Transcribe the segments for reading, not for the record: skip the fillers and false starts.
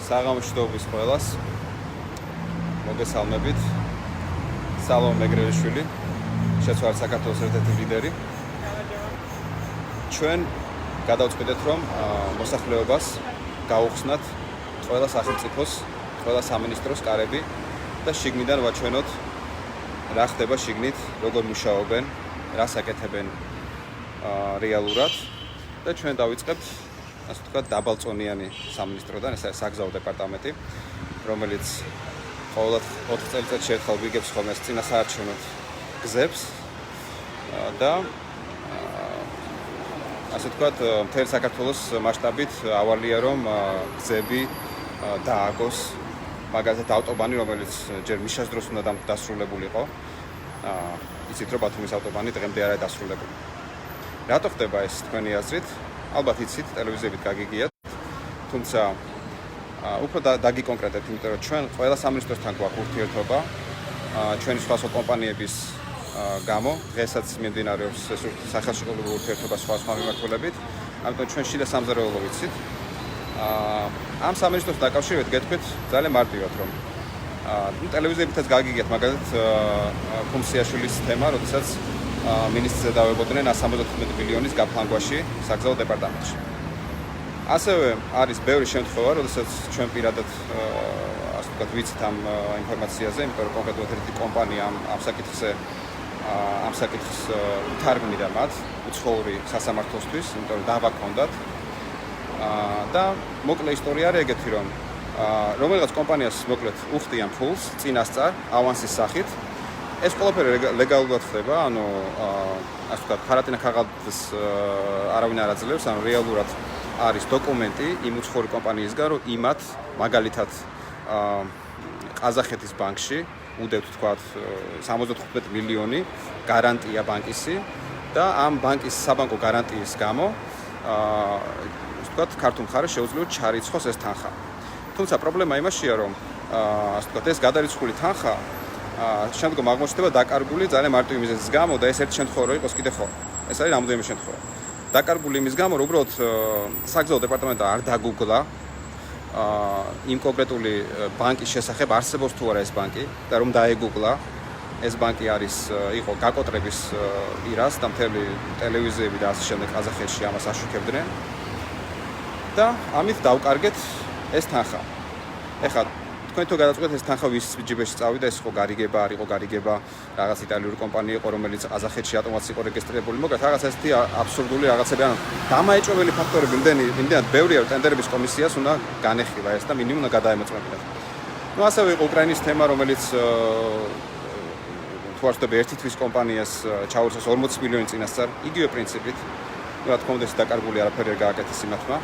საღამოშტობის ყველას მოგესალმებით. სალომე მეგრელიშვილი, შეცვალ საქართველოს ერთ-ერთი ლიდერი. ჩვენ გადავწყვიტეთ, რომ მოსახლეობას გაუხსნათ ყველა სახელმწიფოს, ყველა სამინისტროს კარები და შიგნიდან ვაჩვენოთ რა ხდება შიგნით, როგორ მუშაობენ, რას აკეთებენ რეალურად და ჩვენ დავიწყებთ ასე ვთქვათ დაბალწონიანი სამინისტროდან, ეს არის საგზაო დეპარტამენტი, რომელიც ყოველ 4 წელიწადში ერთხელ ვიგებს ხოლმე წინასაარჩევნო გზებს და ასე ვთქვათ მთელი საქართველოს მასშტაბით ავალია რომ გზები დააგოს, მაგალითად ავტობანი, რომელიც ჯერ მიშას დროს უნდა დასრულებულიყო. იცით რომ ბათუმის ავტობანი დღემდე არ არის დასრულებული. რატო ხდება ეს თქვენი აზრით? ალბათ იცით, ტელევიზიებით გაგიგიათ. თუმცა უფრო დაგიკონკრეტებთ, იმიტომ რომ ჩვენ ყველა სამინისტროსთან გვაქვს ურთიერთობა, ჩვენი სხვა კომპანიების გამო, დღესაც მიმდინარეობს სახელმწიფო ურთიერთობა სხვა მიმართულებით, ამიტომ ჩვენ შიდა სამზარეულო ვიცით. ამ სამინისტროსთან დაკავშირებით გეტყვით ძალიან მარტივად, რომ ტელევიზიებითაც გაგიგიათ, მაგალითად ქუმსიაშვილის თემა, როდესაც მინისტრზე დავებოდნენ 175 მილიონის გაფლანგვაში საგზაო დეპარტამენტში. ასევე არის ბევრი შემთხვევა, როდესაც ჩვენ პირადად ასე ვთქვათ ვიცით ამ ინფორმაციაზე, იმიტომ რომ კონკრეტულად ერთი კომპანია ამ საკითხს უთარგმნიდა მათ უცხოური სასამართლოსთვის, იმიტომ რომ დავა ჰქონდათ. და მოკლე ისტორია არის ეგეთი, რომ რომელიღაც კომპანიას მოკლედ უხდიან ფულს წინასწარ ავანსის სახით. ეს ყველაფერი ლეგალურად ხდება, ანუ ასე ვთქვათ, ფარატინა ქაღალდის არავინ არ აძლევს, ანუ რეალურად არის დოკუმენტი იმ უცხოური კომპანიისგან, რომ იმათ მაგალითად ყაზახეთის ბანკში უდევთ ვთქვათ 75 მილიონი გარანტია ბანკისი და ამ ბანკის საბანკო გარანტიის გამო ვთქვათ, ქართულ მხარეს შეუძლია ჩარიცხოს ეს თანხა. თუმცა პრობლემა იმაშია, რომ ასე ვთქვათ, ეს გადარიცხული თანხა შემდგომ აღმოჩნდება დაკარგული ძალიან მარტივი მიზეზის გამო და ეს ერთი შემთხვევა რო იყოს კიდე ხო. ეს არის რამოდენიმე შემთხვევა. დაკარგული იმის გამო, რომ უბრალოდ საგზაო დეპარტამენტმა არ დაგუგლა იმ კონკრეტული ბანკის შესახებ არსებობს თუ არა ეს ბანკი და რომ დაეგუგლა ეს ბანკი იყო გაკოტრების პირას და მთელი ტელევიზიები და ასე შემდეგ ყაზახეთში ამას აშუქებდნენ და ამით დავკარგეთ ეს თანხა. ეხლა თქვენ თუ გადაწყვეტეთ ეს თანხა ვის ჯიბეში წავიდა, ეს იყო გარიგება, არ იყო გარიგება, რაღაც იტალიური კომპანია იყო, რომელიც ყაზახეთში ატომად იყო რეგისტრირებული, მაგრამ რაღაც ესეთი აბსურდული რაღაცები, ანუ დამაეჭვებელი ფაქტორები იმდენად ბევრია, რომ ტენდერების კომისიას უნდა განეხილა ეს და მინიმუმ უნდა გადაემოწმებინათ. ასევე იყო უკრაინის თემა, რომელიც თუ არ ვთქვი ერთი თვის კომპანიას ჩაურსეს 40 მილიონი წინასწარ, იგივე პრინციპით, რა თქმა უნდა ეს დაკარგული არაფერი არ გააკეთეს იმათმა.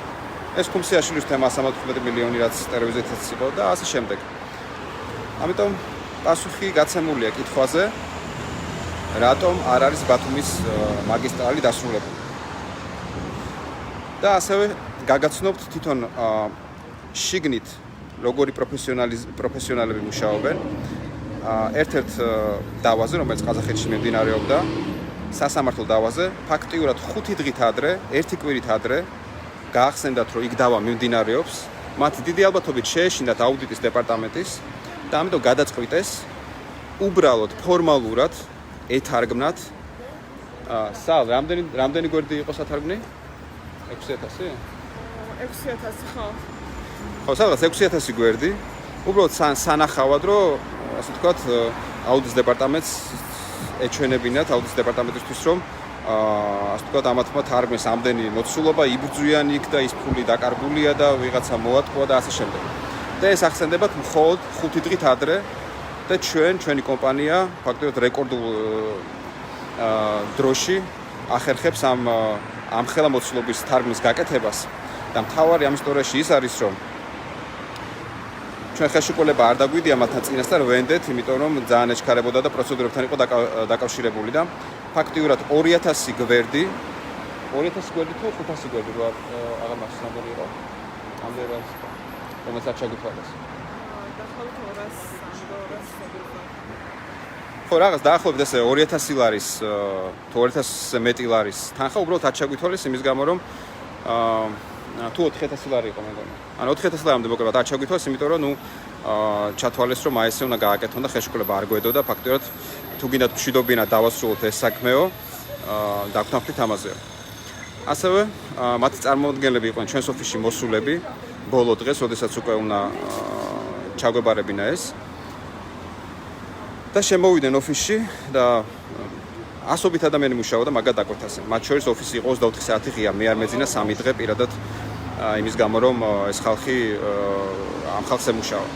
ეს ქუმსიაშვილის თემა 115 მილიონი რაც ტელევიზიითაც იყო და ასე შემდეგ. ამიტომ პასუხი გაცემულია კითხვაზე, რატომ არ არის ბათუმის მაგისტრალი დასრულებული. და ასევე გაგაცნობთ თვითონ შიგნით როგორი პროფესიონალები მუშაობენ. ერთ-ერთ დავაზე, რომელიც ყაზახეთში მიმდინარეობდა, სასამართლო დავაზე, ფაქტიურად 5 დღით ადრე, 1 კვირით ადრე გაახსენდათ, რომ იქ დავა მიმდინარეობს, მათ დიდი ალბათობით შეეშინათ აუდიტის დეპარტამენტის და ამიტომ გადაწყვიტეს უბრალოდ ფორმალურად ეთარგმნათ სალ რამდენი გვერდი იყო სათარგმნი? 6000? 6000 ხო. ხო, სადღაც 6000 გვერდი. უბრალოდ სანახავად, რომ ასე ვთქვათ, აუდიტის დეპარტამენტს ეჩვენებინათ აუდიტის დეპარტამენტისთვის, რომ ასე ვთქვათ, ამათმა თარგმნეს ამდენი მოცულობა, იბრძვიან იქ და ის ფული დაკარგულია და ვიღაცა მოატყუა და ასე შემდეგ. და ეს ახსენდებათ მხოლოდ 5 დღით ადრე და ჩვენი კომპანია ფაქტობრივად რეკორდულ დროში ახერხებს ამ ხელა მოცულობის თარგმნის გაკეთებას და მთავარი ამ ისტორიაში ის არის, რომ ჩვენ ხელშეკრულება არ დაგვიდია მათთან წინასწარ ვენდეთ, იმიტომ რომ ძალიან ეჩქარებოდა და პროცედურებთან იყო დაკავშირებული და ფაქტიურად 2000 გვერდი თუ 500 გვერდი რო აღარ მახსოვს რამდენი იყო? ამდენი არის, რომელსაც ჩაგვითვალეს. დაახლოებით 200 ხო, რაღაც დაახლოებით ესე 2000 ლარის თუ 2000-ზე მეტი ლარის თანხა უბრალოდ არ ჩაგვითვალეს იმის გამო, რომ თუ 4000 ლარი იყო მეგონა. ანუ 4000 ლარამდე მოკლებად არ ჩაგვითვალეს, იმიტომ რომ ნუ ჩათვალეს რომ აი ესე უნდა გააკეთონ და ხელშეკრულება არ გვედო და ფაქტობრივად თუ გინდათ მშვიდობიანად დავასრულოთ ეს საქმეო, დაგვთანხმდით ამაზე. ასევე მათი წარმომადგენლები იყვნენ ჩვენს ოფისში მოსულები ბოლო დღეს, როდესაც უკვე უნდა ჩაგვებარებინა ეს. და შემოვიდნენ ოფისში და ასობით ადამიანი მუშაობდა მაგათ დაკვეთასენ. მათ შორის ოფისი იყო 24 საათი ღია, მე არ მეძინა 3 დღე პირადად იმის გამო რომ ეს ხალხი ამ ხალხს ემუშავა.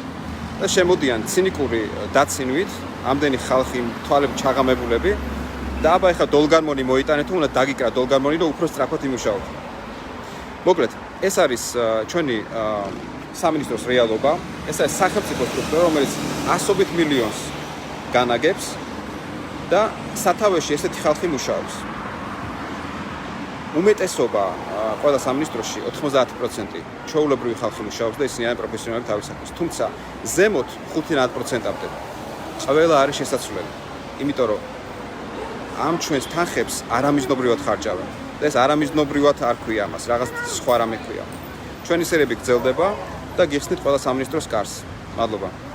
და შემოდიან ცინიკური დაცინვით, ამდენი ხალხი თვალები ჩაღამებულები და აბა ეხლა დოლგარმონი მოიტანეთ, უნდა დაგიკრა დოლგარმონი და უფრო სწრაფად იმუშაოთ. მოკლედ, ეს არის ჩვენი სამინისტროს რეალობა, ეს არის სახელმწიფო სტრუქტურა, რომელიც ასობით მილიონს განაგებს და სათავეში ესეთი ხალხი მუშაობს. უმეტესობა ყველა სამინისტროში 90% ჩვეულებრივი ხალხი მუშაობს და ისინი არიან პროფესიონალები თავის საქმის. თუმცა ზემოთ 5-10%-ამდე ყველა არის შესაძლებელი. იმიტომ რომ ამ ჩვენს თანხებს არამიზნობრივად ხარჯავენ. და ეს არამიზნობრივად არ ქვია ამას, რაღაც სხვა რამე ქვია. ჩვენი სერები გრძელდება და გიხსნით ყველა სამინისტროს კარს. მადლობა.